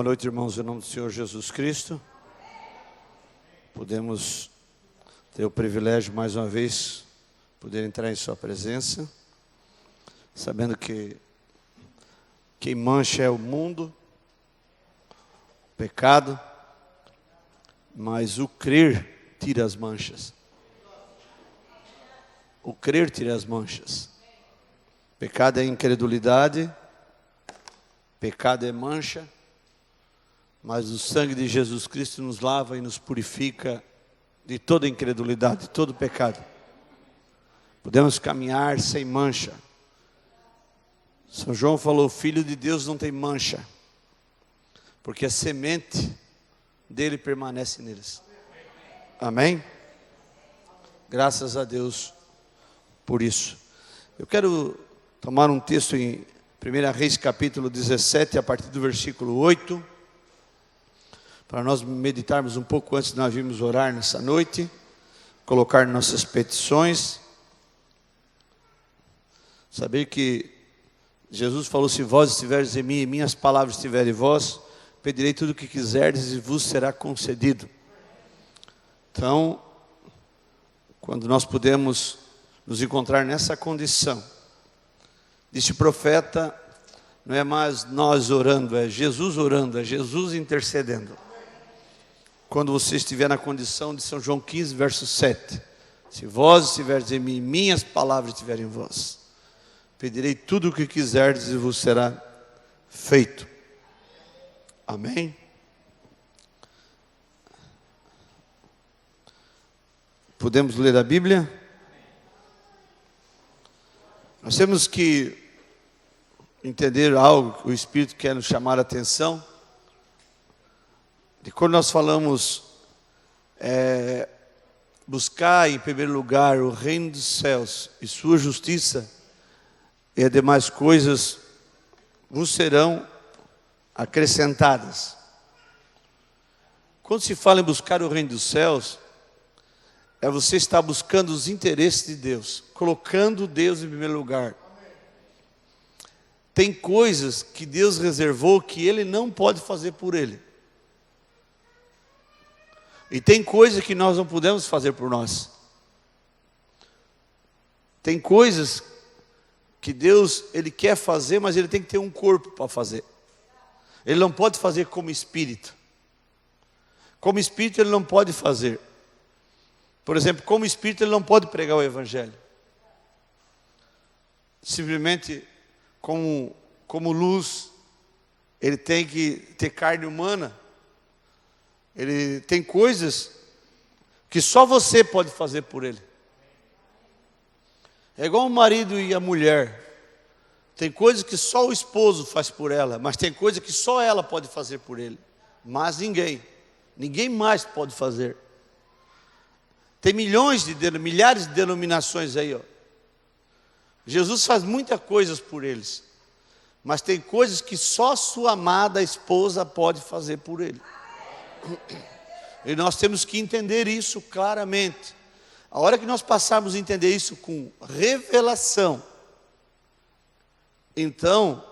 Boa noite, irmãos, em nome do Senhor Jesus Cristo. Podemos ter o privilégio, mais uma vez, poder entrar em sua presença, sabendo que quem mancha é o mundo, o pecado, mas o crer tira as manchas. O crer tira as manchas. Pecado é incredulidade, pecado é mancha, mas o sangue de Jesus Cristo nos lava e nos purifica de toda incredulidade, de todo pecado. Podemos caminhar sem mancha. São João falou, Filho de Deus não tem mancha, porque a semente dele permanece neles. Amém? Graças a Deus por isso. Eu quero tomar um texto em 1 Reis capítulo 17, a partir do versículo 8, para nós meditarmos um pouco antes de nós virmos orar nessa noite, colocar nossas petições. Saber que Jesus falou, se vós estiveres em mim e minhas palavras estiverem em vós, pedirei tudo o que quiserdes e vos será concedido. Então, quando nós podemos nos encontrar nessa condição, disse o profeta, não é mais nós orando, é Jesus orando, é Jesus intercedendo. Quando você estiver na condição de São João 15, verso 7, se vós estiveres em mim, minhas palavras estiverem em vós, pedirei tudo o que quiserdes e vos será feito. Amém? Podemos ler a Bíblia? Nós temos que entender algo que o Espírito quer nos chamar a atenção. De quando nós falamos buscar em primeiro lugar o reino dos céus e sua justiça, e as demais coisas vos serão acrescentadas. Quando se fala em buscar o reino dos céus, é você estar buscando os interesses de Deus, colocando Deus em primeiro lugar. Tem coisas que Deus reservou que Ele não pode fazer por Ele. E tem coisas que nós não podemos fazer por nós. Tem coisas que Deus, Ele quer fazer, mas Ele tem que ter um corpo para fazer. Ele não pode fazer como espírito. Como espírito Ele não pode fazer. Por exemplo, como espírito Ele não pode pregar o Evangelho. Simplesmente como luz, Ele tem que ter carne humana. Ele tem coisas que só você pode fazer por Ele. É igual o marido e a mulher. Tem coisas que só o esposo faz por ela, mas tem coisas que só ela pode fazer por ele. Mas ninguém mais pode fazer. Tem milhares de denominações aí, ó. Jesus faz muitas coisas por eles, mas tem coisas que só sua amada esposa pode fazer por ele. E nós temos que entender isso claramente. A hora que nós passarmos a entender isso com revelação, então,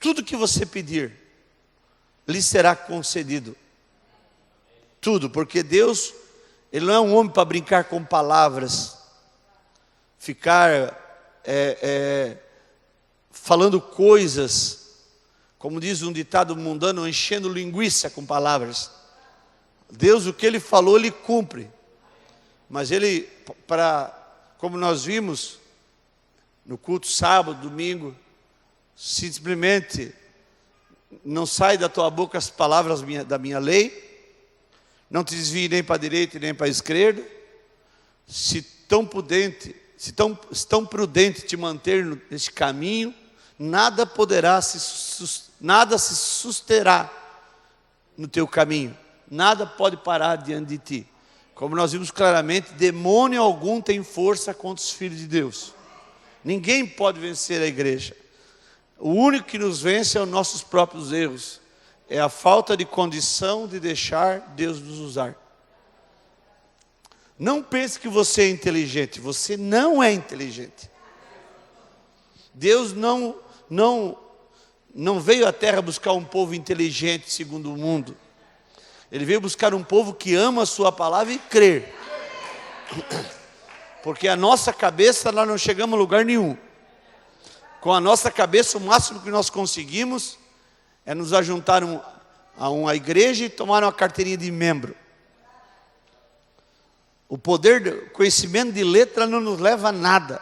tudo que você pedir, lhe será concedido. Tudo, porque Deus, Ele não é um homem para brincar com palavras, ficar falando coisas, como diz um ditado mundano, enchendo linguiça com palavras. Deus, o que Ele falou, Ele cumpre. Mas Ele, como nós vimos no culto sábado, domingo, simplesmente não sai da tua boca as palavras da minha lei, não te desvie nem para a direita nem para a esquerda. Se tão prudente te manter neste caminho, nada se susterá no teu caminho, nada pode parar diante de ti. Como nós vimos claramente, demônio algum tem força contra os filhos de Deus. Ninguém pode vencer a igreja. O único que nos vence é os nossos próprios erros. É a falta de condição de deixar Deus nos usar. Não pense que você é inteligente. Você não é inteligente. Deus não não veio à terra buscar um povo inteligente segundo o mundo. Ele veio buscar um povo que ama a sua palavra e crer. Porque a nossa cabeça, nós não chegamos a lugar nenhum. Com a nossa cabeça, o máximo que nós conseguimos é nos ajuntar a uma igreja e tomar uma carteirinha de membro. O poder do conhecimento de letra não nos leva a nada.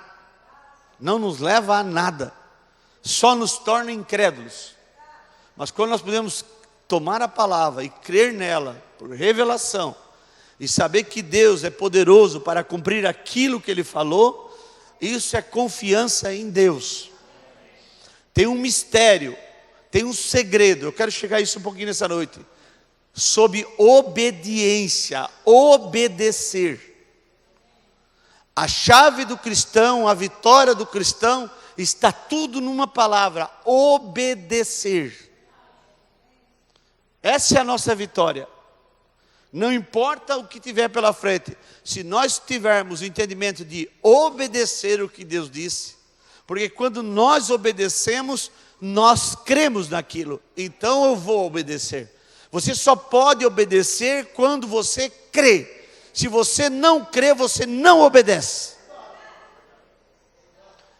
Não nos leva a nada. Só nos torna incrédulos. Mas quando nós podemos tomar a palavra e crer nela por revelação e saber que Deus é poderoso para cumprir aquilo que Ele falou, isso é confiança em Deus. Tem um mistério, tem um segredo, eu quero chegar a isso um pouquinho nessa noite, sobre obediência, obedecer. A chave do cristão, a vitória do cristão, está tudo numa palavra: obedecer. Essa é a nossa vitória. Não importa o que tiver pela frente, se nós tivermos o entendimento de obedecer o que Deus disse, porque quando nós obedecemos, nós cremos naquilo, então eu vou obedecer. Você só pode obedecer quando você crê. Se você não crê, você não obedece.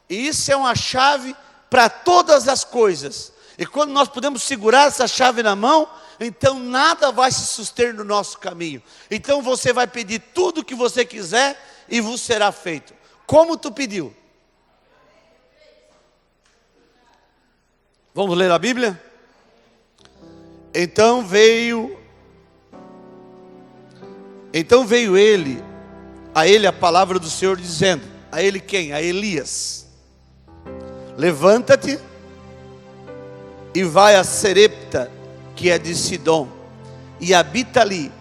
E isso é uma chave para todas as coisas. E quando nós podemos segurar essa chave na mão, então nada vai se suster no nosso caminho. Então você vai pedir tudo o que você quiser e vos será feito. Como tu pediu? Vamos ler a Bíblia? Então veio a ele a palavra do Senhor dizendo, a ele quem? A Elias: levanta-te e vai a Serepta, que é de Sidom, e habita ali.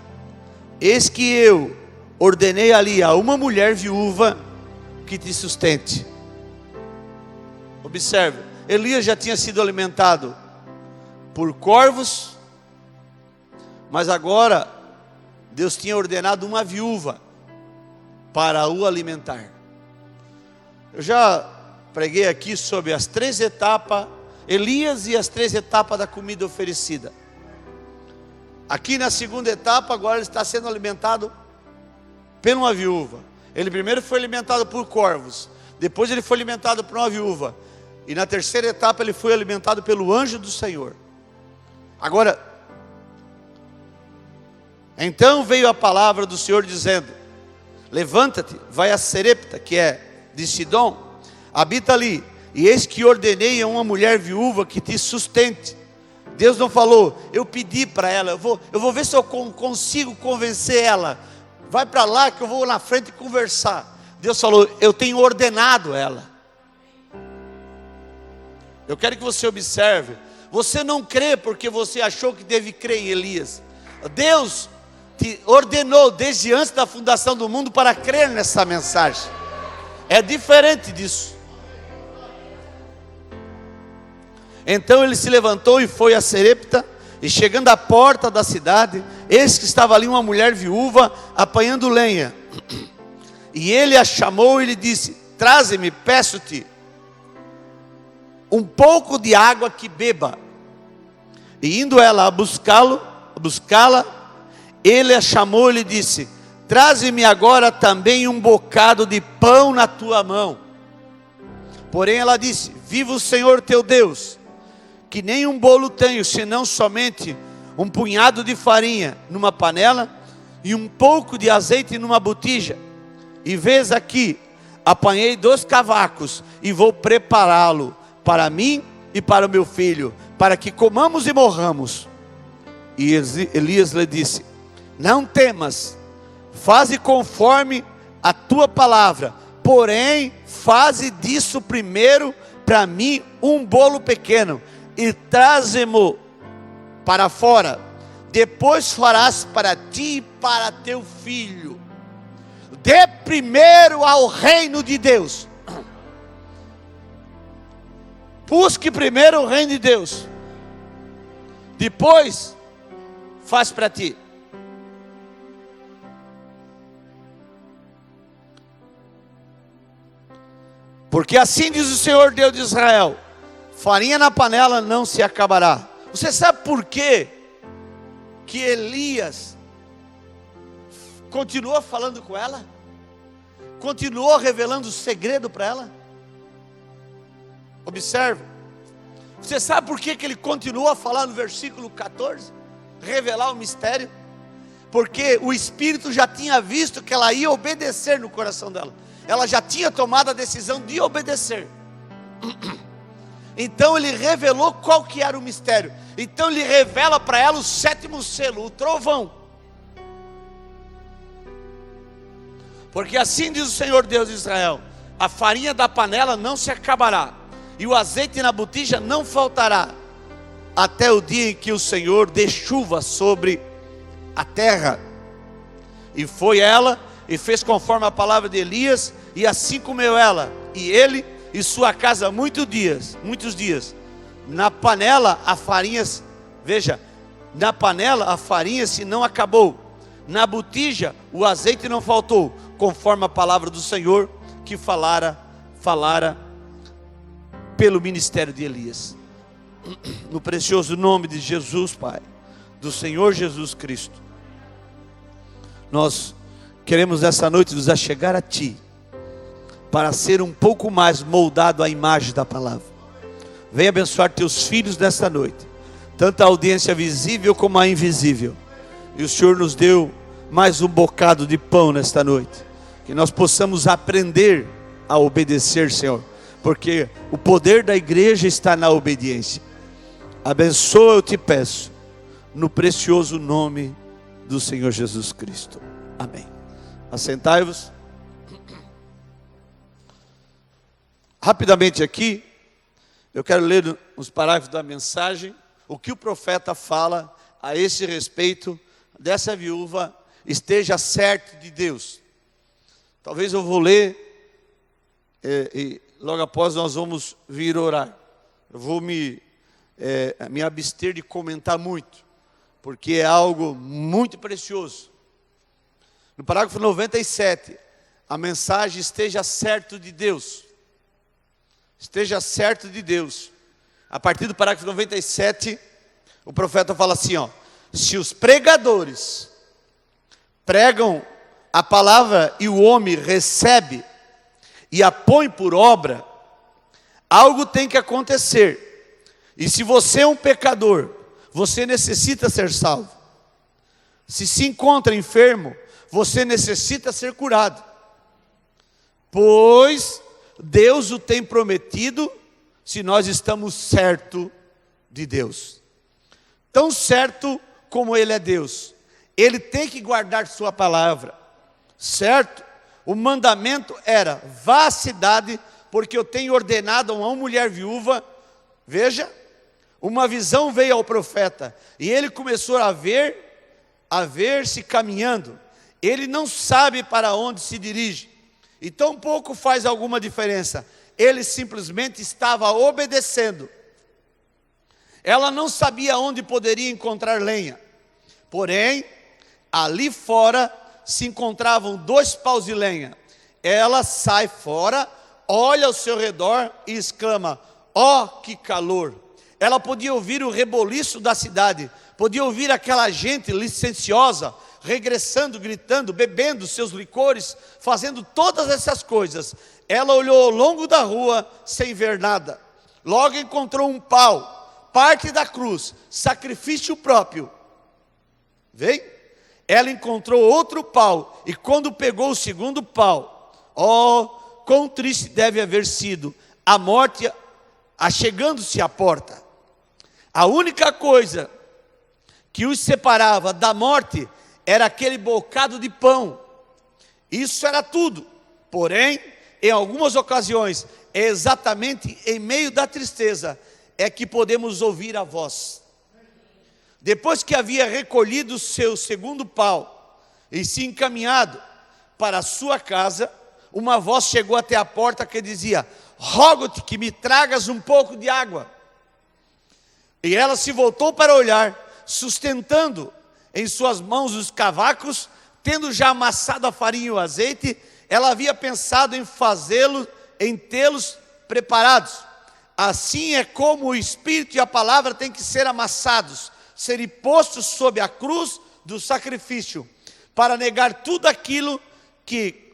Eis que eu ordenei ali a uma mulher viúva que te sustente. Observe, Elias já tinha sido alimentado por corvos, mas agora Deus tinha ordenado uma viúva para o alimentar. Eu já preguei aqui sobre as 3 etapas, Elias e as 3 etapas da comida oferecida. Aqui na segunda etapa, agora ele está sendo alimentado por uma viúva. Ele primeiro foi alimentado por corvos, depois ele foi alimentado por uma viúva, e na terceira etapa ele foi alimentado pelo anjo do Senhor. Agora, então veio a palavra do Senhor dizendo, levanta-te, vai a Serepta, que é de Sidom, habita ali, e eis que ordenei a uma mulher viúva que te sustente. Deus não falou, eu pedi para ela, eu vou ver se eu consigo convencer ela, vai para lá que eu vou na frente conversar. Deus falou, eu tenho ordenado ela. Eu quero que você observe, você não crê porque você achou que deve crer em Elias. Deus te ordenou desde antes da fundação do mundo para crer nessa mensagem. É diferente disso. Então ele se levantou e foi a Serepta, e chegando à porta da cidade, eis que estava ali uma mulher viúva apanhando lenha. E ele a chamou e lhe disse, traze-me, peço-te, um pouco de água que beba. E indo ela a buscá-la, ele a chamou e lhe disse, traze-me agora também um bocado de pão na tua mão. Porém ela disse, viva o Senhor teu Deus, que nem um bolo tenho, senão somente um punhado de farinha numa panela e um pouco de azeite numa botija. E vês aqui, apanhei 2 cavacos e vou prepará-lo para mim e para o meu filho, para que comamos e morramos. E Elias lhe disse, não temas, faze conforme a tua palavra, porém faze disso primeiro para mim um bolo pequeno, e traze-mo para fora, depois farás para ti e para teu filho. Dê primeiro ao reino de Deus. Busque primeiro o reino de Deus, depois faz para ti. Porque assim diz o Senhor Deus de Israel, farinha na panela não se acabará. Você sabe por quê que Elias continuou falando com ela? Continuou revelando o segredo para ela? Observe. Você sabe por que ele continuou a falar no versículo 14? Revelar o mistério? Porque o Espírito já tinha visto que ela ia obedecer no coração dela. Ela já tinha tomado a decisão de obedecer. Então ele revelou qual que era o mistério. Então ele revela para ela o 7º selo, o trovão. Porque assim diz o Senhor Deus de Israel: a farinha da panela não se acabará, e o azeite na botija não faltará, até o dia em que o Senhor dê chuva sobre a terra. E foi ela, e fez conforme a palavra de Elias, e assim comeu ela, e ele, e sua casa muitos dias. Na panela a farinha, veja, na panela a farinha se não acabou, na botija o azeite não faltou, conforme a palavra do Senhor que falara pelo ministério de Elias. No precioso nome de Jesus, Pai, do Senhor Jesus Cristo, nós queremos nessa noite nos achegar a Ti, para ser um pouco mais moldado à imagem da palavra. Venha abençoar Teus filhos nesta noite, tanto a audiência visível como a invisível. E o Senhor nos deu mais um bocado de pão nesta noite, que nós possamos aprender a obedecer, Senhor, porque o poder da igreja está na obediência. Abençoa, eu te peço, no precioso nome do Senhor Jesus Cristo. Amém. Assentai-vos. Rapidamente aqui, eu quero ler os parágrafos da mensagem, o que o profeta fala a esse respeito dessa viúva. Esteja certo de Deus. Talvez eu vou ler e logo após nós vamos vir orar. Eu vou me abster de comentar muito, porque é algo muito precioso. No parágrafo 97, a mensagem: esteja certo de Deus. Esteja certo de Deus. A partir do parágrafo 97, o profeta fala assim, se os pregadores pregam a palavra e o homem recebe e a põe por obra, algo tem que acontecer. E se você é um pecador, você necessita ser salvo. Se encontra enfermo, você necessita ser curado, pois Deus o tem prometido, se nós estamos certo de Deus. Tão certo como Ele é Deus, Ele tem que guardar sua palavra, certo? O mandamento era: vá à cidade, porque eu tenho ordenado a uma mulher viúva. Veja, uma visão veio ao profeta, e ele começou a ver-se caminhando. Ele não sabe para onde se dirige, e tão pouco faz alguma diferença. Ele simplesmente estava obedecendo. Ela não sabia onde poderia encontrar lenha, porém, ali fora se encontravam 2 paus de lenha. Ela sai fora, olha ao seu redor e exclama: ó, que calor! Ela podia ouvir o reboliço da cidade, podia ouvir aquela gente licenciosa, regressando, gritando, bebendo seus licores, fazendo todas essas coisas. Ela olhou ao longo da rua sem ver nada. Logo encontrou um pau, parte da cruz, sacrifício próprio. Vem? Ela encontrou outro pau, e quando pegou o segundo pau, quão triste deve haver sido a morte achegando-se à porta. A única coisa que os separava da morte era aquele bocado de pão. Isso era tudo. Porém, em algumas ocasiões, é exatamente em meio da tristeza é que podemos ouvir a voz. Depois que havia recolhido o seu segundo pau e se encaminhado para a sua casa, uma voz chegou até a porta que dizia: rogo-te que me tragas um pouco de água. E ela se voltou para olhar, sustentando em suas mãos os cavacos, tendo já amassado a farinha e o azeite. Ela havia pensado em tê-los preparados. assim é como o Espírito e a palavra têm que ser amassados, serem postos sob a cruz do sacrifício, para negar tudo aquilo que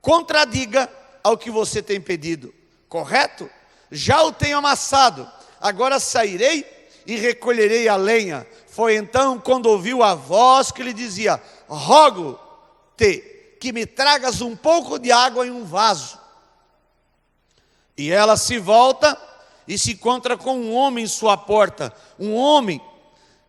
contradiga ao que você tem pedido, correto? Já o tenho amassado, agora sairei e recolherei a lenha. Foi então quando ouviu a voz que lhe dizia: rogo-te que me tragas um pouco de água em um vaso. E ela se volta e se encontra com um homem em sua porta, um homem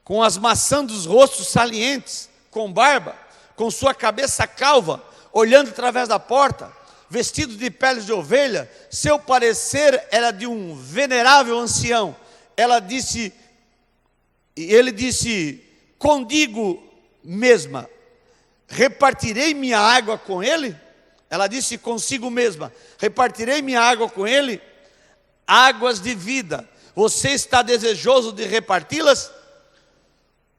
com as maçãs dos rostos salientes, com barba, com sua cabeça calva, olhando através da porta, vestido de peles de ovelha. Seu parecer era de um venerável ancião. Ele disse: condigo mesma, repartirei minha água com ele? Ela disse consigo mesma: repartirei minha água com ele? Águas de vida, você está desejoso de reparti-las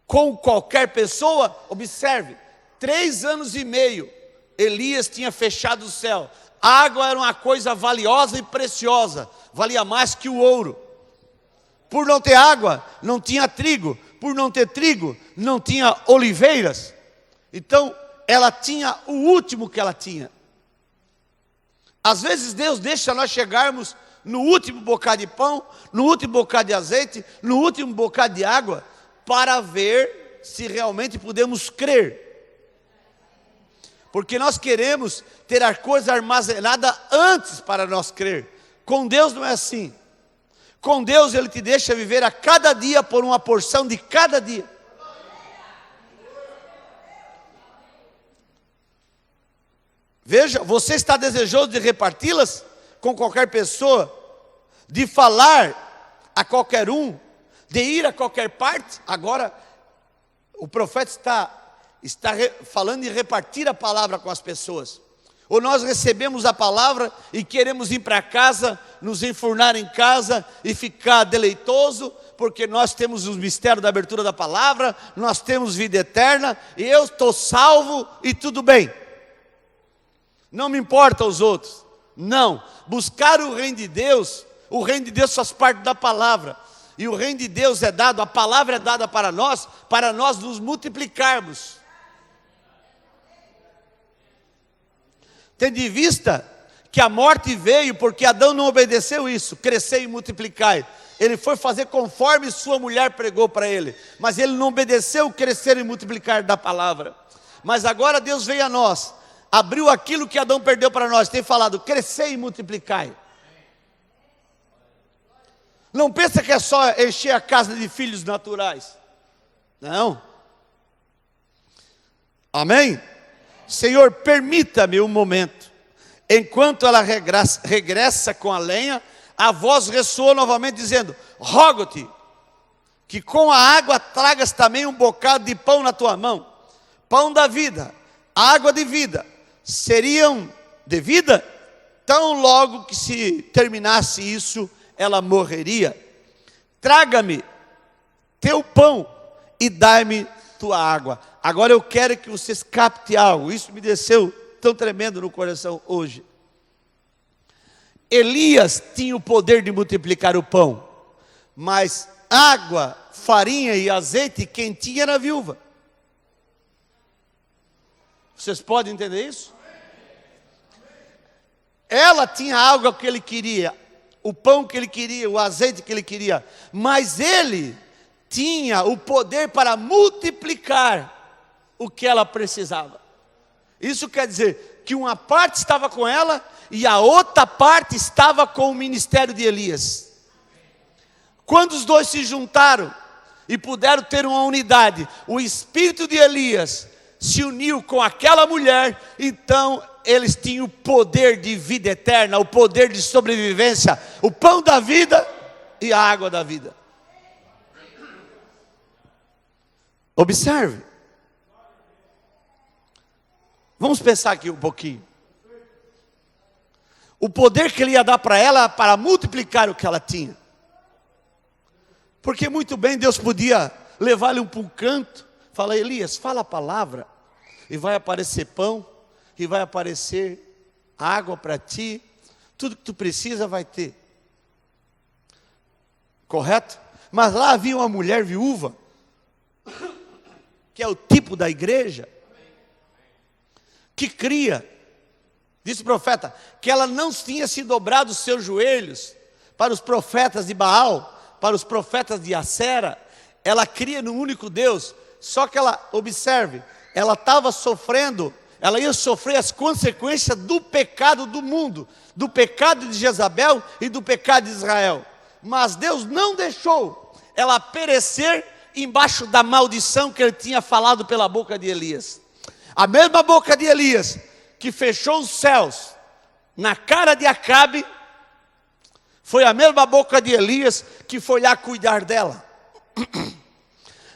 com qualquer pessoa? Observe, 3 anos e meio, Elias tinha fechado o céu. A água era uma coisa valiosa e preciosa, valia mais que o ouro. Por não ter água, não tinha trigo. Por não ter trigo, não tinha oliveiras. Então, ela tinha o último que ela tinha. Às vezes Deus deixa nós chegarmos no último bocado de pão, no último bocado de azeite, no último bocado de água, para ver se realmente podemos crer. Porque nós queremos ter a coisa armazenada antes para nós crer. Com Deus não é assim. Com Deus Ele te deixa viver a cada dia por uma porção de cada dia. Veja, você está desejoso de reparti-las com qualquer pessoa, de falar a qualquer um, de ir a qualquer parte? Agora, o profeta está falando de repartir a palavra com as pessoas. Ou nós recebemos a palavra e queremos ir para casa, nos enfurnar em casa e ficar deleitoso, porque nós temos os mistérios da abertura da palavra, nós temos vida eterna, e eu estou salvo e tudo bem. Não me importa os outros. Não, buscar o reino de Deus faz parte da palavra. E o reino de Deus é dado, a palavra é dada para nós nos multiplicarmos. Tendo em vista que a morte veio porque Adão não obedeceu isso, crescer e multiplicar. Ele foi fazer conforme sua mulher pregou para ele, mas ele não obedeceu o crescer e multiplicar da palavra. Mas agora Deus veio a nós, abriu aquilo que Adão perdeu para nós, tem falado: crescer e multiplicai. Não pensa que é só encher a casa de filhos naturais. Não. Amém? Senhor, permita-me um momento. Enquanto ela regressa com a lenha, a voz ressoou novamente dizendo: rogo-te que com a água tragas também um bocado de pão na tua mão. Pão da vida, água de vida, seriam de vida? Tão logo que se terminasse isso, ela morreria. Traga-me teu pão e dai-me tua água. Agora eu quero que vocês captem algo. Isso me desceu tão tremendo no coração hoje. Elias tinha o poder de multiplicar o pão, mas água, farinha e azeite quem tinha era a viúva. Vocês podem entender isso? Ela tinha algo que ele queria, o pão que ele queria, o azeite que ele queria, mas ele tinha o poder para multiplicar o que ela precisava. Isso quer dizer que uma parte estava com ela e a outra parte estava com o ministério de Elias. Quando os dois se juntaram e puderam ter uma unidade, o espírito de Elias se uniu com aquela mulher, então eles tinham o poder de vida eterna, o poder de sobrevivência, o pão da vida e a água da vida. Observe. Vamos pensar aqui um pouquinho. O poder que ele ia dar para ela para multiplicar o que ela tinha. Porque muito bem Deus podia levar ele para um canto, falar: Elias, fala a palavra, e vai aparecer pão, e vai aparecer água para ti, tudo que tu precisa vai ter. correto? Mas lá havia uma mulher viúva, que é o tipo da igreja, que cria, disse o profeta, que ela não tinha se dobrado os seus joelhos para os profetas de Baal, para os profetas de Acera. Ela cria no único Deus, só que ela, observe, ela estava sofrendo, ela ia sofrer as consequências do pecado do mundo, do pecado de Jezabel e do pecado de Israel. Mas Deus não deixou ela perecer embaixo da maldição que ele tinha falado pela boca de Elias. A mesma boca de Elias que fechou os céus na cara de Acabe, foi a mesma boca de Elias que foi lá cuidar dela.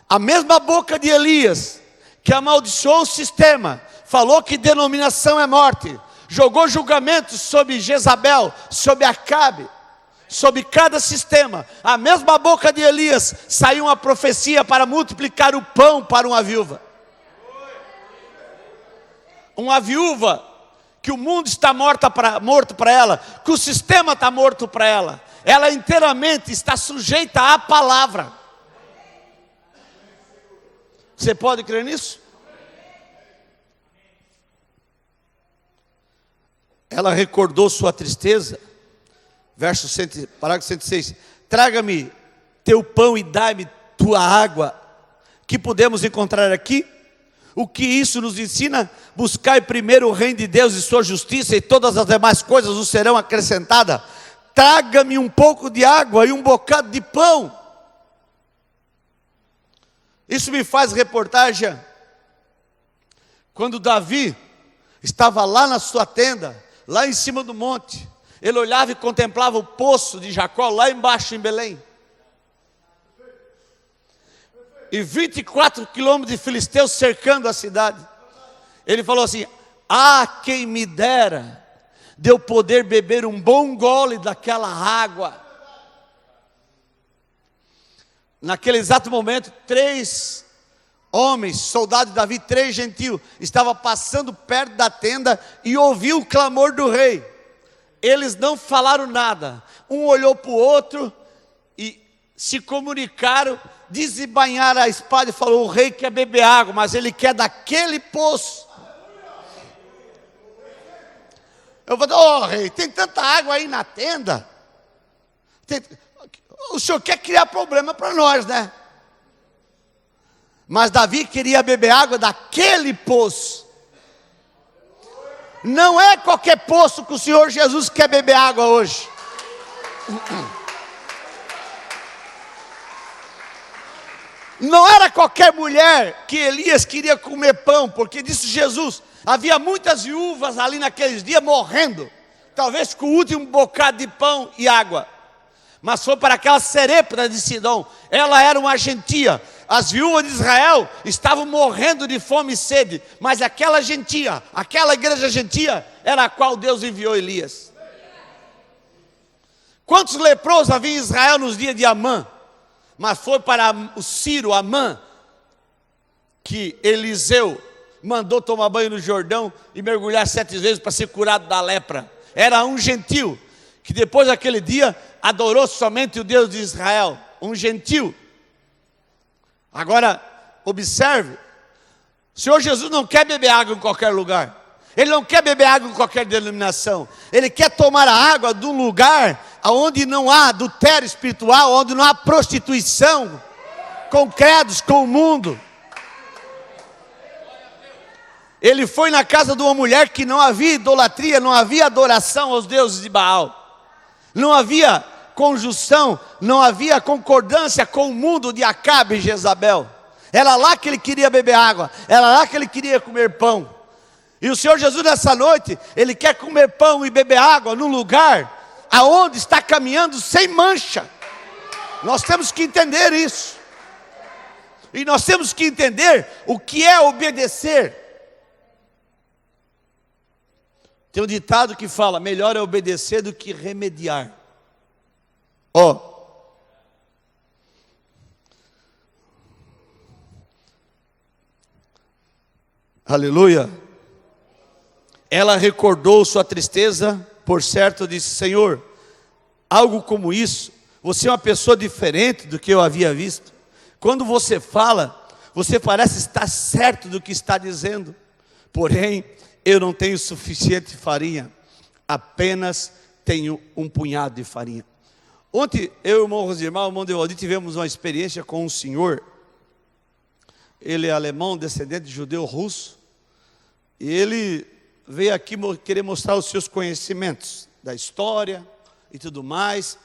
A mesma boca de Elias que amaldiçoou o sistema, falou que denominação é morte, jogou julgamentos sobre Jezabel, sobre Acabe, sobre cada sistema. A mesma boca de Elias saiu uma profecia para multiplicar o pão para uma viúva. Uma viúva que o mundo está morto para ela, que o sistema está morto para ela. Ela inteiramente está sujeita à palavra. Você pode crer nisso? Ela recordou sua tristeza. Parágrafo 106. Traga-me teu pão e dai-me tua água, que podemos encontrar aqui. O que isso nos ensina? Buscai primeiro o reino de Deus e sua justiça, e todas as demais coisas nos serão acrescentadas. Traga-me um pouco de água e um bocado de pão. Isso me faz reportagem quando Davi estava lá na sua tenda, lá em cima do monte. Ele olhava e contemplava o poço de Jacó lá embaixo em Belém. E 24 quilômetros de filisteus cercando a cidade. Ele falou assim: ah, quem me dera de eu poder beber um bom gole daquela água. Naquele exato momento, 3 homens, soldados de Davi, 3 gentios, estavam passando perto da tenda e ouviu o clamor do rei. Eles não falaram nada. Um olhou para o outro e se comunicaram, desembainharam a espada e falou: o rei quer beber água, mas ele quer daquele poço. Eu falei: ô rei, tem tanta água aí na tenda. O senhor quer criar problema para nós, né? Mas Davi queria beber água daquele poço. Não é qualquer poço que o Senhor Jesus quer beber água hoje. Não era qualquer mulher que Elias queria comer pão, porque disse Jesus, havia muitas viúvas ali naqueles dias morrendo, talvez com o último bocado de pão e água. Mas foi para aquela Serepta de Sidom. Ela era uma gentia. As viúvas de Israel estavam morrendo de fome e sede, mas aquela gentia, aquela igreja gentia, era a qual Deus enviou Elias. Quantos leprosos havia em Israel nos dias de Amã? Mas foi para o Ciro, Amã, que Eliseu mandou tomar banho no Jordão e mergulhar 7 vezes para ser curado da lepra. Era um gentil, que depois daquele dia adorou somente o Deus de Israel. Um gentil. Agora, observe, o Senhor Jesus não quer beber água em qualquer lugar. Ele não quer beber água em qualquer denominação. Ele quer tomar a água de um lugar onde não há adultério espiritual, onde não há prostituição com credos, com o mundo. Ele foi na casa de uma mulher que não havia idolatria, não havia adoração aos deuses de Baal. Não havia conjunção, não havia concordância com o mundo de Acabe e Jezabel. Era lá que ele queria beber água, era lá que ele queria comer pão. E o Senhor Jesus nessa noite, Ele quer comer pão e beber água num lugar aonde está caminhando sem mancha. Nós temos que entender isso. E nós temos que entender o que é obedecer. Tem um ditado que fala: melhor é obedecer do que remediar. Aleluia. Ela recordou sua tristeza, por certo disse: Senhor, algo como isso Você é uma pessoa diferente do que eu havia visto. Quando você fala, você parece estar certo do que está dizendo. Porém, eu não tenho suficiente farinha, apenas tenho um punhado de farinha. Ontem, eu e o irmão Rosimar, o irmão Devaldir, tivemos uma experiência com um senhor. Ele é alemão, descendente de judeu russo. E ele veio aqui querer mostrar os seus conhecimentos da história e tudo mais.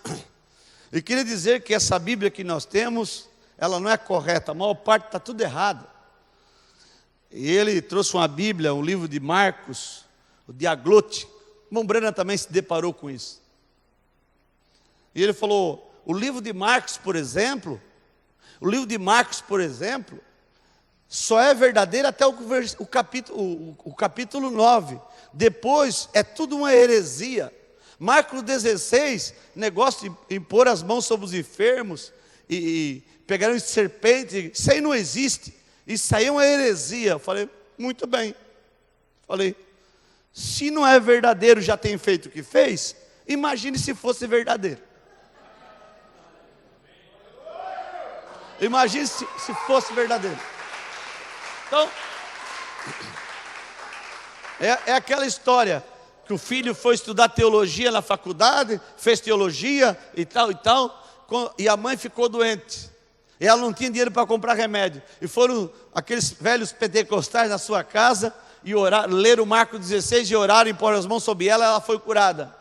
E queria dizer que essa Bíblia que nós temos, ela não é correta, a maior parte está tudo errado. E ele trouxe uma Bíblia, um livro de Marcos, o Diaglote. O irmão Brana também se deparou com isso. E ele falou, o livro de Marcos, por exemplo, só é verdadeiro até o capítulo 9. Depois é tudo uma heresia. Marcos 16, negócio de impor as mãos sobre os enfermos e pegaram serpente, isso aí não existe. Isso aí é uma heresia. Eu falei, muito bem. Falei, se não é verdadeiro, já tem feito o que fez, imagine se fosse verdadeiro. Imagine se fosse verdadeiro. Então, é aquela história que o filho foi estudar teologia na faculdade, fez teologia e tal, e a mãe ficou doente. E ela não tinha dinheiro para comprar remédio. E foram aqueles velhos pentecostais na sua casa e leram Marcos 16 e oraram, e pôr as mãos sobre ela, ela foi curada.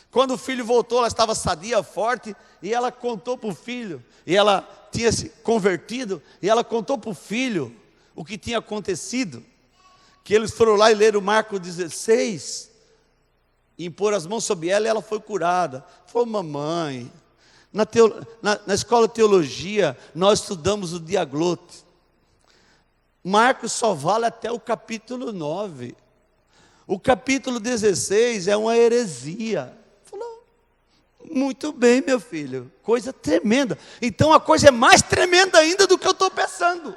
Quando o filho voltou, ela estava sadia, forte, e ela contou para o filho, e ela tinha se convertido, e ela contou para o filho o que tinha acontecido, que eles foram lá e leram Marcos 16, e impor as mãos sobre ela, e ela foi curada. Falou, mamãe, na escola de teologia, nós estudamos o Diaglote. Marcos só vale até o capítulo 9. O capítulo 16 é uma heresia. Falou, muito bem, meu filho, coisa tremenda. Então a coisa é mais tremenda ainda do que eu estou pensando.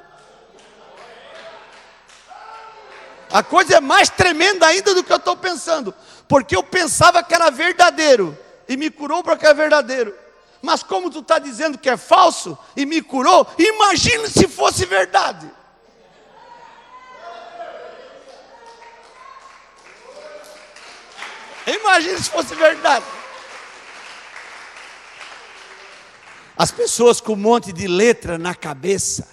A coisa é mais tremenda ainda do que eu estou pensando. Porque eu pensava que era verdadeiro, e me curou porque é verdadeiro. Mas como tu está dizendo que é falso, e me curou, imagine se fosse verdade. Imagine se fosse verdade. As pessoas com um monte de letra na cabeça,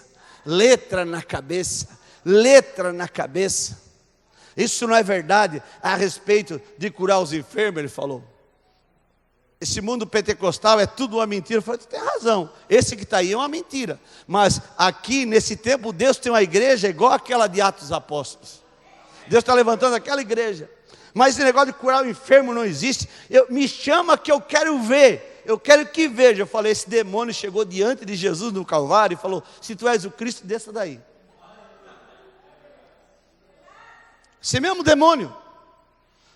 isso não é verdade a respeito de curar os enfermos, ele falou. Esse mundo pentecostal é tudo uma mentira. Eu falei, tu tem razão, esse que está aí é uma mentira. Mas aqui, nesse tempo, Deus tem uma igreja igual aquela de Atos dos Apóstolos. Deus está levantando aquela igreja. Mas esse negócio de curar o enfermo não existe. Me chama que eu quero ver. Eu quero que veja. Eu falei, esse demônio chegou diante de Jesus no Calvário e falou, se tu és o Cristo, desça daí. Esse mesmo demônio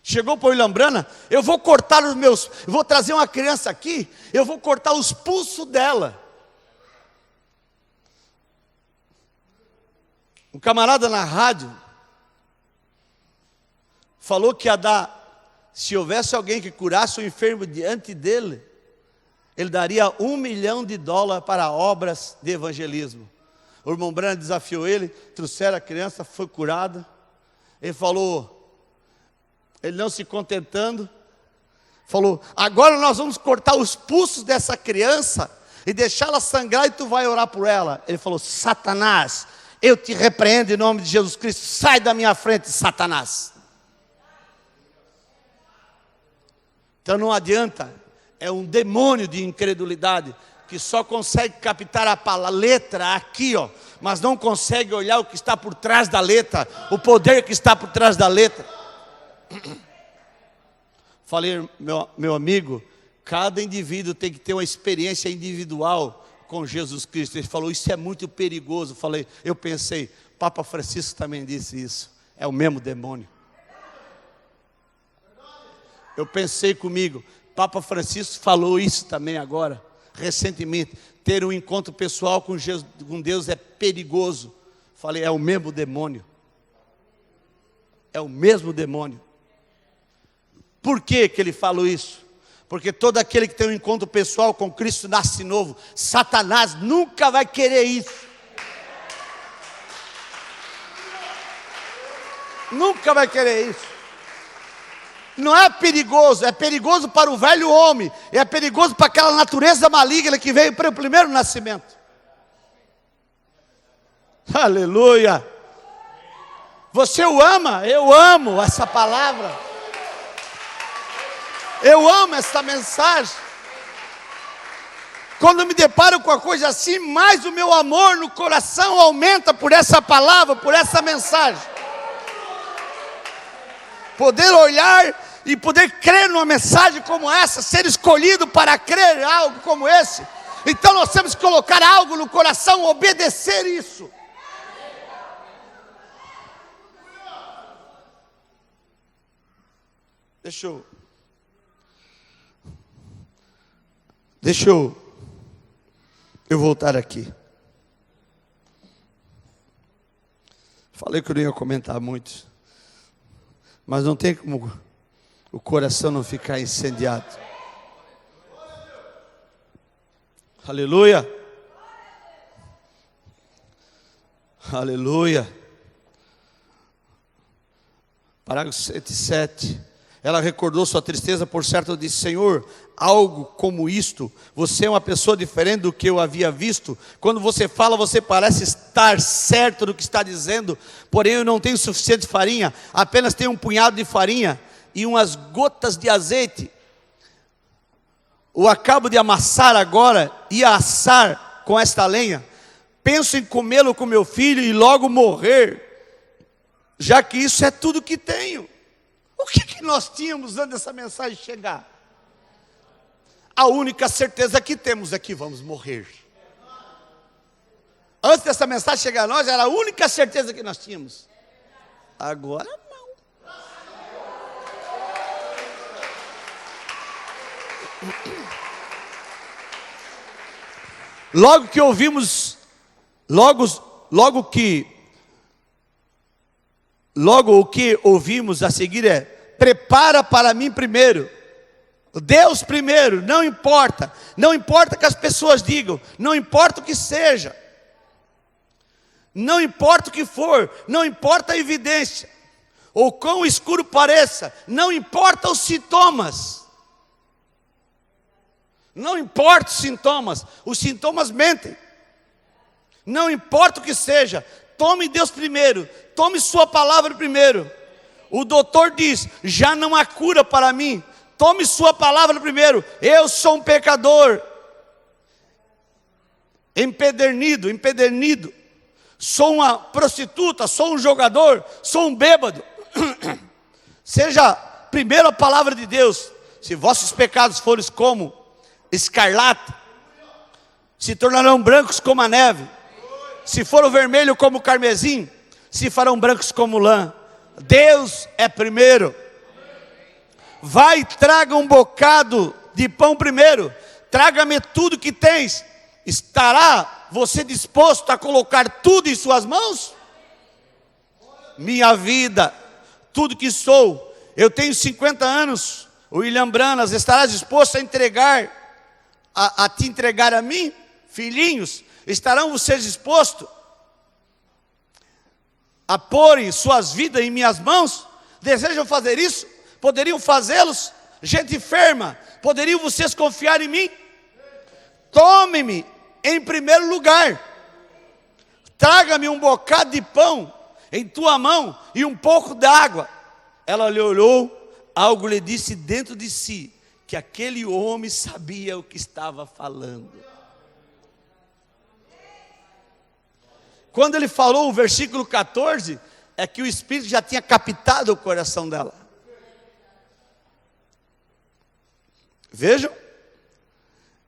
chegou para o William Brana, eu vou cortar vou trazer uma criança aqui, eu vou cortar os pulsos dela. Um camarada na rádio falou que ia dar, se houvesse alguém que curasse o enfermo diante dele, ele daria $1 milhão para obras de evangelismo. O irmão Brana desafiou ele, trouxeram a criança, foi curada. Ele falou, ele não se contentando, falou, agora nós vamos cortar os pulsos dessa criança e deixá-la sangrar e tu vai orar por ela. Ele falou, Satanás, eu te repreendo em nome de Jesus Cristo, sai da minha frente, Satanás. Então não adianta, é um demônio de incredulidade que só consegue captar a letra aqui, ó, mas não consegue olhar o que está por trás da letra, o poder que está por trás da letra. Falei, meu amigo, cada indivíduo tem que ter uma experiência individual com Jesus Cristo. Ele falou, isso é muito perigoso. Eu pensei, Papa Francisco também disse isso, é o mesmo demônio. Eu pensei comigo, Papa Francisco falou isso também agora, recentemente, ter um encontro pessoal com Deus é perigoso. Falei, é o mesmo demônio. É o mesmo demônio. Por que ele falou isso? Porque todo aquele que tem um encontro pessoal com Cristo nasce novo. Satanás nunca vai querer isso. Nunca vai querer isso. Não é perigoso para o velho homem, é perigoso para aquela natureza maligna que veio para o primeiro nascimento. Aleluia. Você o ama? Eu amo essa palavra. Eu amo essa mensagem. Quando eu me deparo com a coisa assim, mais o meu amor no coração aumenta por essa palavra, por essa mensagem. Poder olhar e poder crer numa mensagem como essa, ser escolhido para crer em algo como esse. Então nós temos que colocar algo no coração, obedecer isso. Deixa eu voltar aqui. Falei que eu não ia comentar muito, mas não tem como o coração não ficar incendiado. Aleluia. Aleluia. Parágrafo 107. Ela recordou sua tristeza, por certo disse: Senhor, algo como isto, você é uma pessoa diferente do que eu havia visto. Quando você fala, você parece estar certo do que está dizendo, porém eu não tenho suficiente farinha, apenas tenho um punhado de farinha e umas gotas de azeite. O acabo de amassar agora e assar com esta lenha. Penso em comê-lo com meu filho e logo morrer, já que isso é tudo que tenho. O que nós tínhamos antes dessa mensagem chegar? A única certeza que temos é que vamos morrer. Antes dessa mensagem chegar a nós, era a única certeza que nós tínhamos. Agora não. Logo que ouvimos, logo o que ouvimos a seguir é: prepara para mim primeiro. Deus primeiro, não importa que as pessoas digam, não importa o que seja, não importa o que for, não importa a evidência, ou quão escuro pareça, não importa os sintomas, não importa os sintomas mentem, não importa o que seja, tome Deus primeiro, tome sua palavra primeiro. O doutor diz: já não há cura para mim, tome sua palavra primeiro. Eu sou um pecador, empedernido, sou uma prostituta, sou um jogador, sou um bêbado. Seja primeiro a palavra de Deus. Se vossos pecados forem como escarlata, se tornarão brancos como a neve. Se for o vermelho como o carmesim, se farão brancos como lã. Deus é primeiro. Vai, traga um bocado de pão primeiro. Traga-me tudo que tens. Estará você disposto a colocar tudo em suas mãos? Minha vida, tudo que sou. Eu tenho 50 anos. William Branas, estarás disposto a entregar, a te entregar a mim? Filhinhos, estarão vocês dispostos a porem suas vidas em minhas mãos? Desejam fazer isso? Poderiam fazê-los? Gente enferma, poderiam vocês confiar em mim? Tome-me em primeiro lugar. Traga-me um bocado de pão em tua mão e um pouco de água. Ela lhe olhou, algo lhe disse dentro de si, que aquele homem sabia o que estava falando. Quando ele falou o versículo 14, é que o Espírito já tinha captado o coração dela. Vejam,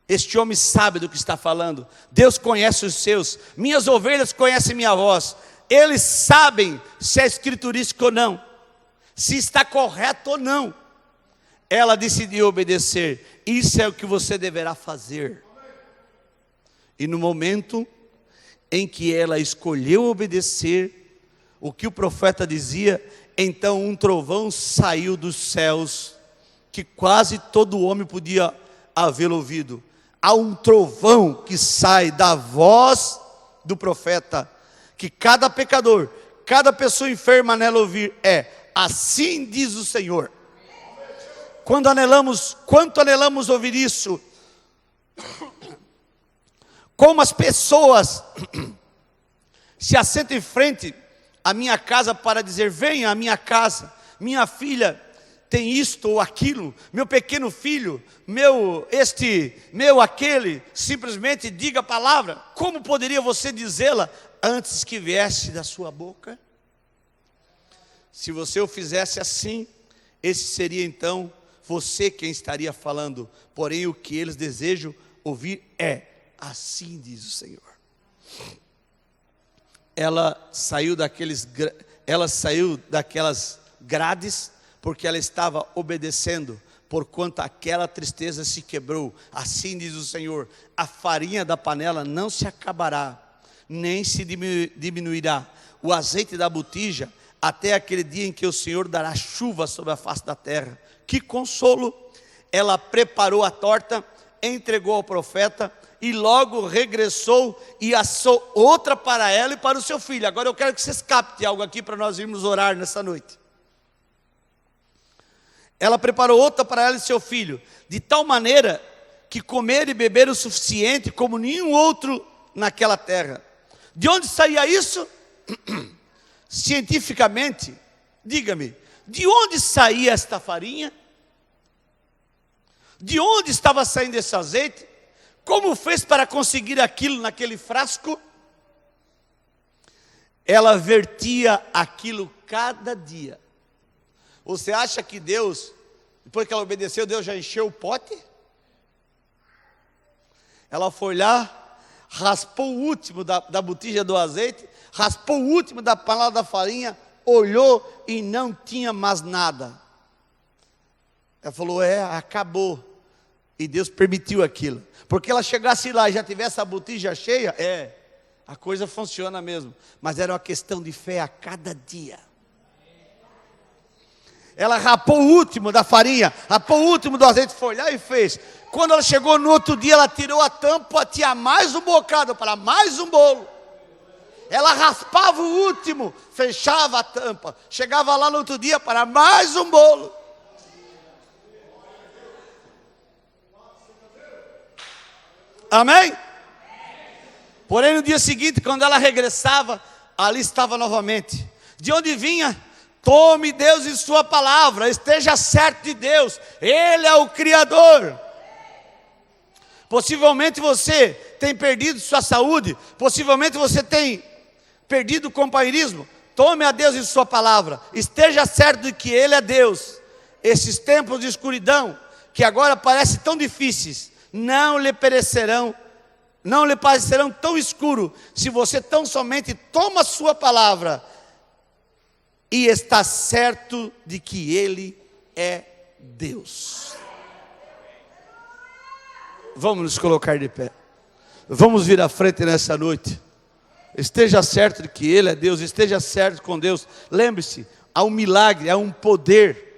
este homem sabe do que está falando. Deus conhece os seus. Minhas ovelhas conhecem minha voz. Eles sabem se é escriturístico ou não, se está correto ou não. Ela decidiu obedecer. Isso é o que você deverá fazer. E no momento em que ela escolheu obedecer o que o profeta dizia, então um trovão saiu dos céus que quase todo homem podia havê-lo ouvido. Há um trovão que sai da voz do profeta, que cada pecador, cada pessoa enferma nela ouvir assim diz o Senhor. Quanto anelamos ouvir isso, como as pessoas se assentam em frente à minha casa para dizer: venha à minha casa, minha filha tem isto ou aquilo, meu pequeno filho, meu aquele, simplesmente diga a palavra. Como poderia você dizê-la antes que viesse da sua boca? Se você o fizesse assim, esse seria então você quem estaria falando. Porém, o que eles desejam ouvir assim diz o Senhor. Ela saiu daquelas grades, porque ela estava obedecendo, porquanto aquela tristeza se quebrou. Assim diz o Senhor: a farinha da panela não se acabará, nem se diminuirá o azeite da botija, até aquele dia em que o Senhor dará chuva sobre a face da terra. Que consolo! Ela preparou a torta, entregou ao profeta, e logo regressou e assou outra para ela e para o seu filho. Agora eu quero que vocês captem algo aqui para nós irmos orar nessa noite. Ela preparou outra para ela e seu filho, de tal maneira que comeram e beberam o suficiente como nenhum outro naquela terra. De onde saía isso? Cientificamente, diga-me, de onde saía esta farinha? De onde estava saindo esse azeite? Como fez para conseguir aquilo naquele frasco? Ela vertia aquilo cada dia. Você acha que Deus, depois que ela obedeceu, Deus já encheu o pote? Ela foi lá, raspou o último da botija do azeite, raspou o último da panela da farinha, olhou e não tinha mais nada. Ela falou: acabou. E Deus permitiu aquilo. Porque ela chegasse lá e já tivesse a botija cheia, a coisa funciona mesmo. Mas era uma questão de fé a cada dia. Ela rapou o último da farinha, rapou o último do azeite, foi lá e fez. Quando ela chegou no outro dia, ela tirou a tampa, tinha mais um bocado para mais um bolo. Ela raspava o último, fechava a tampa, chegava lá no outro dia para mais um bolo. Amém? Porém, no dia seguinte, quando ela regressava, ali estava novamente. De onde vinha? Tome Deus em sua palavra, esteja certo de Deus, Ele é o Criador. Possivelmente você tem perdido sua saúde, possivelmente você tem perdido o companheirismo. Tome a Deus em sua palavra, esteja certo de que Ele é Deus. Esses tempos de escuridão, que agora parecem tão difíceis, não lhe parecerão tão escuro, se você tão somente toma a sua palavra e está certo de que Ele é Deus. Vamos nos colocar de pé. Vamos vir à frente nessa noite. Esteja certo de que Ele é Deus, esteja certo com Deus. Lembre-se, há um milagre, há um poder.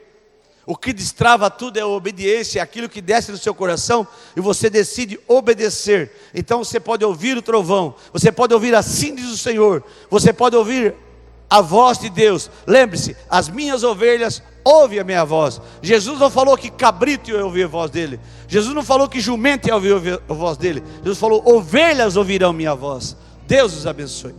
O que destrava tudo é a obediência, é aquilo que desce no seu coração e você decide obedecer. Então você pode ouvir o trovão, você pode ouvir assim diz o Senhor, você pode ouvir a voz de Deus. Lembre-se, as minhas ovelhas ouvem a minha voz. Jesus não falou que cabrito ia ouvir a voz dele. Jesus não falou que jumento ia ouvir a voz dele. Jesus falou: ovelhas ouvirão minha voz. Deus os abençoe.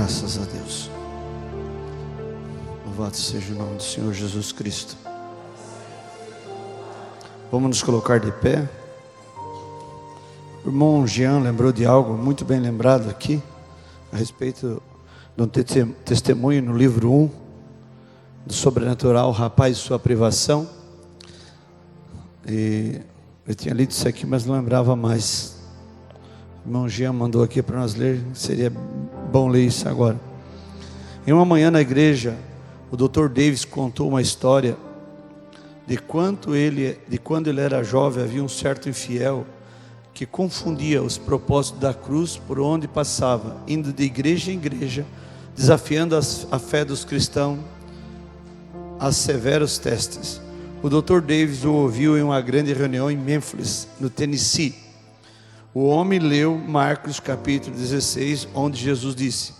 Graças a Deus. Louvado seja o nome do Senhor Jesus Cristo. Vamos nos colocar de pé. O irmão Jean lembrou de algo muito bem lembrado aqui, a respeito de um testemunho no livro 1, do sobrenatural, o rapaz e sua privação. E eu tinha lido isso aqui, mas não lembrava mais. O irmão Jean mandou aqui para nós ler, seria bom ler isso agora. Em uma manhã na igreja, o Dr. Davis contou uma história de quando ele era jovem. Havia um certo infiel que confundia os propósitos da cruz por onde passava, indo de igreja em igreja, desafiando a fé dos cristãos a severos testes. O Dr. Davis o ouviu em uma grande reunião em Memphis, no Tennessee. O homem leu Marcos capítulo 16, onde Jesus disse: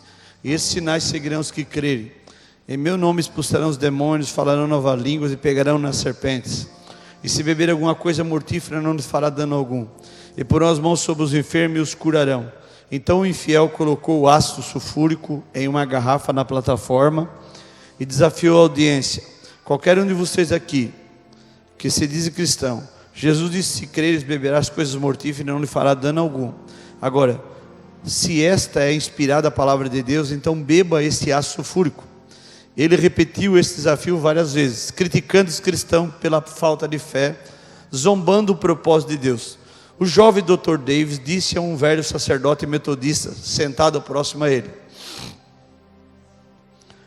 esses sinais seguirão os que crerem. Em meu nome expulsarão os demônios, falarão novas línguas e pegarão nas serpentes. E se beber alguma coisa mortífera, não lhes fará dano algum. E porão as mãos sobre os enfermos e os curarão. Então o infiel colocou o ácido sulfúrico em uma garrafa na plataforma e desafiou a audiência: qualquer um de vocês aqui que se diz cristão, Jesus disse: se creres, beberás coisas mortíferas e não lhe fará dano algum. Agora, se esta é inspirada a palavra de Deus, então beba esse ácido sulfúrico. Ele repetiu esse desafio várias vezes, criticando os cristãos pela falta de fé, zombando o propósito de Deus. O jovem Dr. Davis disse a um velho sacerdote metodista sentado próximo a ele: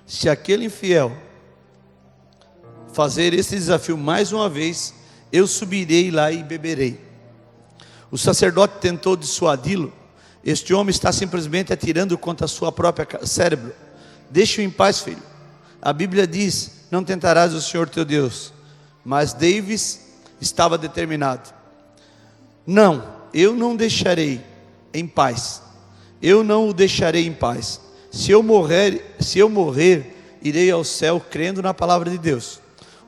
se aquele infiel fazer esse desafio mais uma vez, eu subirei lá e beberei. O sacerdote tentou dissuadi-lo. Este homem está simplesmente atirando contra a sua própria cérebro. Deixe-o em paz, filho. A Bíblia diz: não tentarás o Senhor teu Deus. Mas Davis estava determinado: não, eu não deixarei em paz. Eu não o deixarei em paz. Se eu morrer, irei ao céu crendo na palavra de Deus.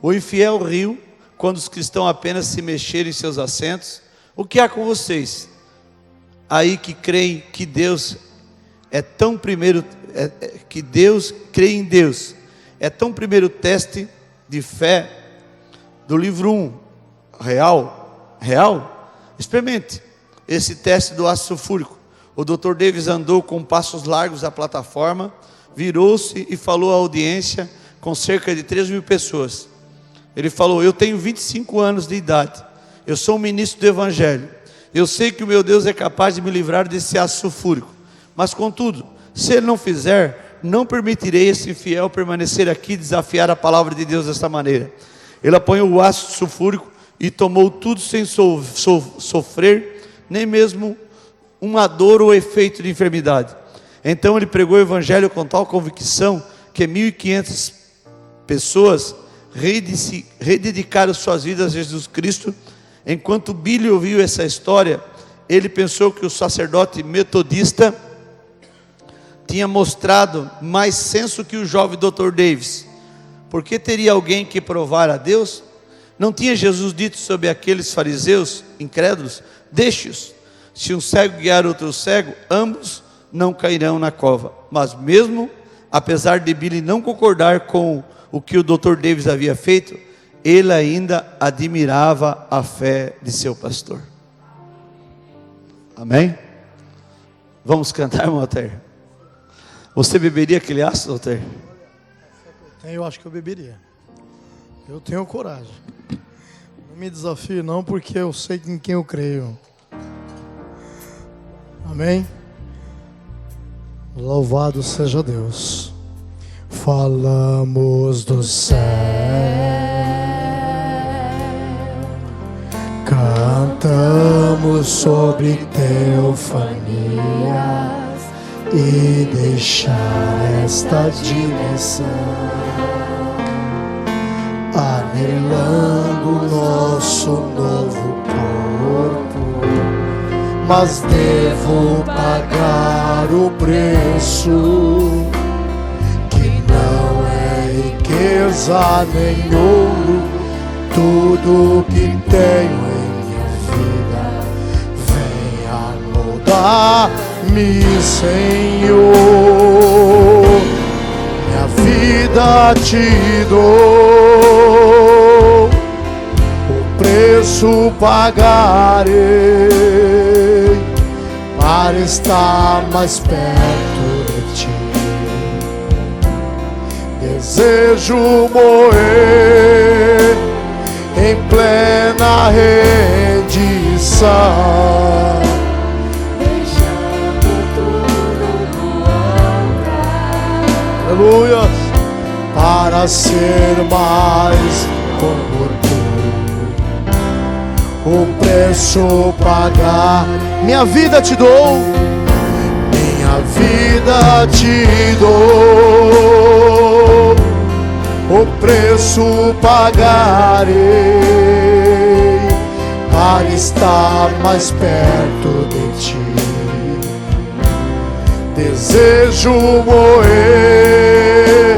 O infiel riu quando os cristãos apenas se mexeram em seus assentos. O que há com vocês aí que creem que Deus é tão primeiro, que Deus crê em Deus? É tão primeiro teste de fé do livro 1, real? Experimente esse teste do ácido sulfúrico. O Dr. Davis andou com passos largos à plataforma, virou-se e falou à audiência com cerca de 3.000 pessoas. Ele falou: eu tenho 25 anos de idade, eu sou um ministro do Evangelho, eu sei que o meu Deus é capaz de me livrar desse ácido sulfúrico, mas contudo, se Ele não fizer, não permitirei esse infiel permanecer aqui e desafiar a palavra de Deus desta maneira. Ele apanhou o ácido sulfúrico e tomou tudo sem sofrer nem mesmo uma dor ou efeito de enfermidade. Então ele pregou o Evangelho com tal convicção que 1.500 pessoas rededicaram suas vidas a Jesus Cristo. Enquanto Billy ouviu essa história, ele pensou que o sacerdote metodista tinha mostrado mais senso que o jovem Dr. Davis. Porque teria alguém que provar a Deus? Não tinha Jesus dito sobre aqueles fariseus incrédulos: deixe-os, se um cego guiar outro cego, ambos não cairão na cova. Mas mesmo apesar de Billy não concordar com o que o Dr. Davis havia feito, ele ainda admirava a fé de seu pastor. Amém? Vamos cantar, irmão Alter? Você beberia aquele ácido, Alter? Eu acho que eu beberia. Eu tenho coragem. Não me desafie não, porque eu sei em quem eu creio. Amém? Louvado seja Deus. Falamos do céu, cantamos sobre teofanias e deixar esta dimensão anelando nosso novo corpo, mas devo pagar o preço, que não é riqueza nem ouro, tudo que tenho em minha vida vem a moldar Senhor, minha vida te dou, o preço pagarei para estar mais perto de ti. Desejo morrer em plena rendição, deixando tudo no altar. aleluia, para ser mais como tu, o preço pagar. Minha vida te dou, minha vida te dou, o preço pagarei para estar mais perto de ti. Desejo morrer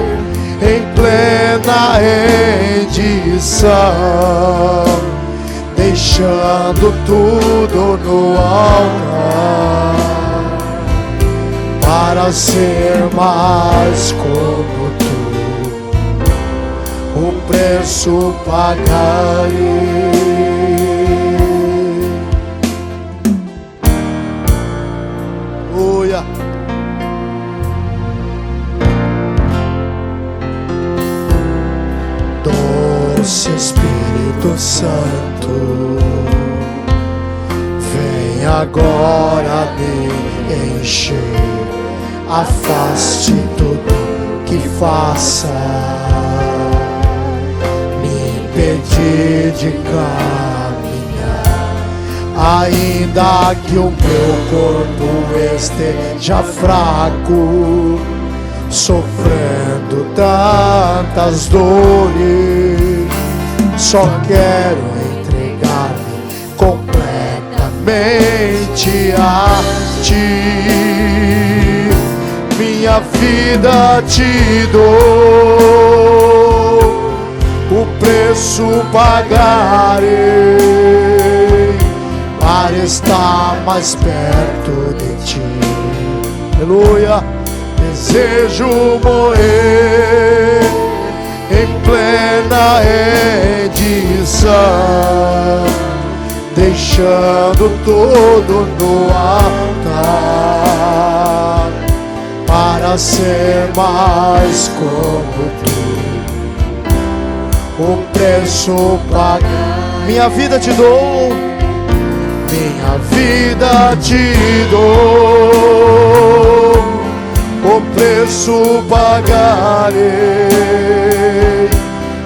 em plena rendição, deixando tudo no altar para ser mais como tu, o preço pagarei. Aleluia. Doce Espírito Santo, vem agora me encher, afaste tudo que faça me impedir de caminhar, ainda que o meu corpo esteja fraco, sofrendo tantas dores. Só quero entregar-me completamente a ti. Minha vida te dou, o preço pagarei para estar mais perto de ti. Aleluia. Desejo morrer em plena rendição, deixando tudo no altar para ser mais como tu, o preço pagar. Minha vida te dou, minha vida te dou, o preço pagarei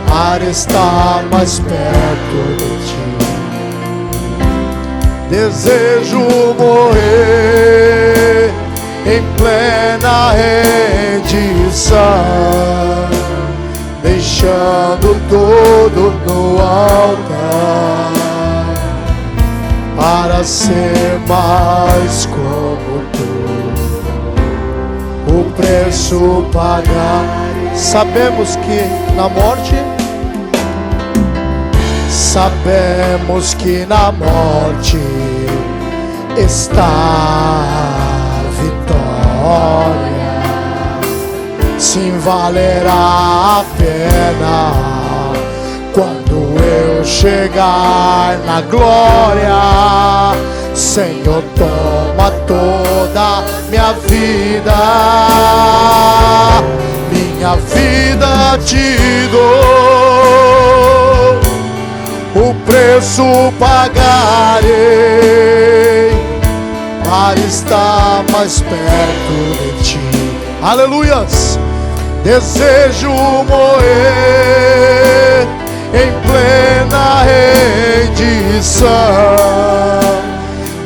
para estar mais perto de ti. Desejo morrer em plena rendição, deixando tudo no altar para ser mais como tu, o preço pagar. Sabemos que na morte, sabemos que na morte está a vitória. Sim, valerá a pena quando eu chegar na glória. Senhor, toma toda minha vida, minha vida te dou, o preço pagarei para estar mais perto de ti. Aleluias! Desejo morrer em plena rendição,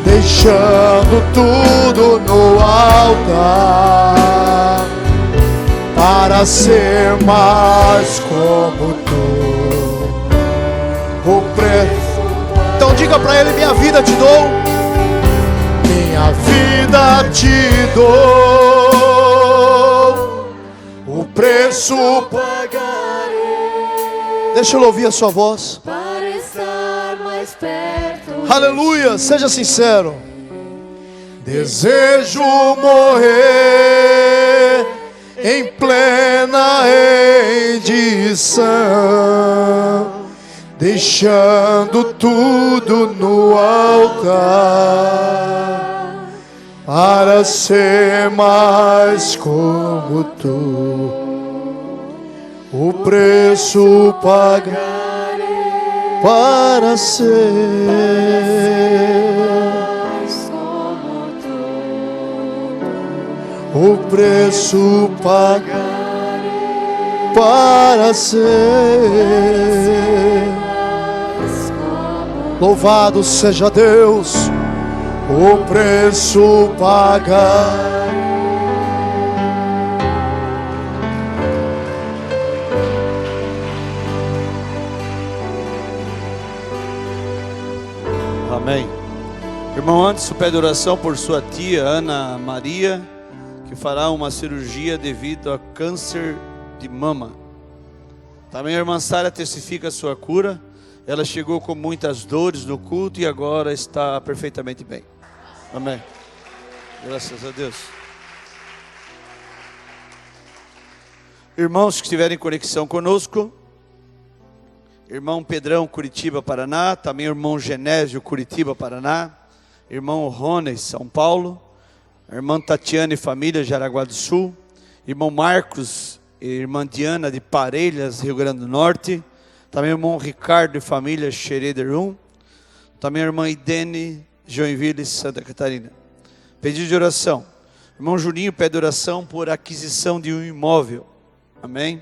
deixando tudo no altar para ser mais como tu, o preço. Então diga para ele: minha vida te dou, minha vida te dou, o preço pagarei. Deixa eu ouvir a sua voz. Para estar mais perto. Aleluia, seja sincero. Desejo morrer em plena rendição, deixando tudo no altar, para ser mais como tu. O preço pagarei para ser. O preço pagarei para ser. Louvado seja Deus. O preço pagarei. Amém. Irmão Anderson pede oração por sua tia Ana Maria, que fará uma cirurgia devido a câncer de mama. Também a irmã Sara testifica a sua cura. Ela chegou com muitas dores no culto e agora está perfeitamente bem. Amém. Graças a Deus. Irmãos que estiverem em conexão conosco, irmão Pedrão, Curitiba, Paraná. Também irmão Genésio, Curitiba, Paraná. Irmão Rony, São Paulo. Irmã Tatiana e família, Jaraguá do Sul. Irmão Marcos e irmã Diana de Parelhas, Rio Grande do Norte. Também irmão Ricardo e família, Xerederum. Também irmã Idene, Joinville, Santa Catarina. Pedido de oração. Irmão Juninho pede oração por aquisição de um imóvel. Amém.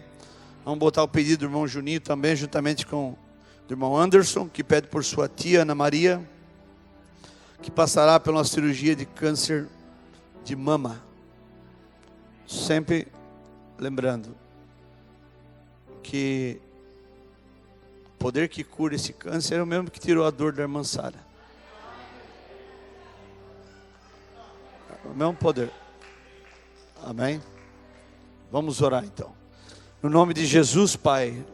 Vamos botar o pedido do irmão Juninho também, juntamente com o irmão Anderson, que pede por sua tia Ana Maria, que passará por uma cirurgia de câncer de mama. Sempre lembrando que o poder que cura esse câncer é o mesmo que tirou a dor da irmã Sara. É o mesmo poder. Amém? Vamos orar então. No nome de Jesus, Pai,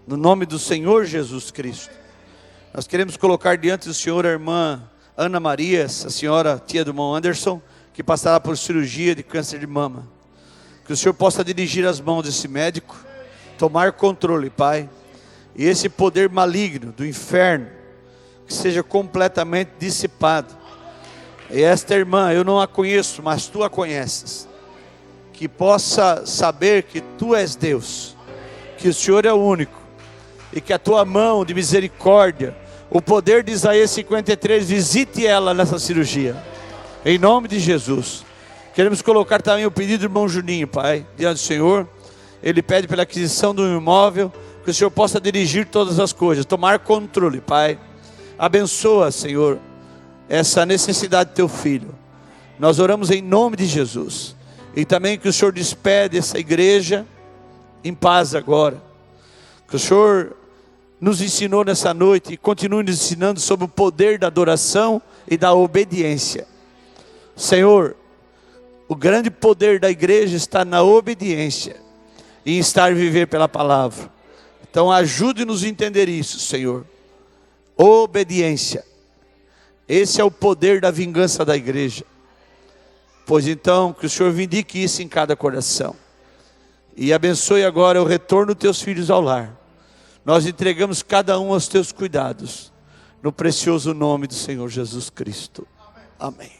no nome do Senhor Jesus Cristo, nós queremos colocar diante do Senhor a irmã Ana Maria, a senhora tia do irmão Anderson, que passará por cirurgia de câncer de mama. Que o Senhor possa dirigir as mãos desse médico, tomar controle, Pai, e esse poder maligno do inferno, que seja completamente dissipado. E esta irmã, eu não a conheço, mas Tu a conheces, que possa saber que Tu és Deus, que o Senhor é o único, e que a Tua mão de misericórdia, o poder de Isaías 53, visite ela nessa cirurgia, em nome de Jesus. Queremos colocar também o pedido do irmão Juninho, Pai, diante do Senhor. Ele pede pela aquisição de um imóvel, que o Senhor possa dirigir todas as coisas, tomar controle, Pai. Abençoa, Senhor, essa necessidade do Teu filho. Nós oramos em nome de Jesus. E também que o Senhor despede essa igreja em paz agora. Que o Senhor nos ensinou nessa noite e continue nos ensinando sobre o poder da adoração e da obediência. Senhor, o grande poder da igreja está na obediência e em estar e viver pela palavra. Então ajude-nos a entender isso, Senhor. Obediência. Esse é o poder da vingança da igreja. Pois então, que o Senhor vindique isso em cada coração. E abençoe agora o retorno dos Teus filhos ao lar. Nós entregamos cada um aos Teus cuidados. No precioso nome do Senhor Jesus Cristo. Amém.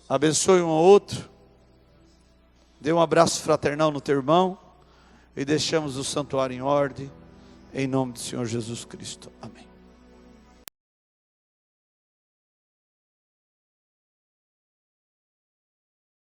Abençoe um ao outro. Dê um abraço fraternal no teu irmão. E deixamos o santuário em ordem. Em nome do Senhor Jesus Cristo. Amém.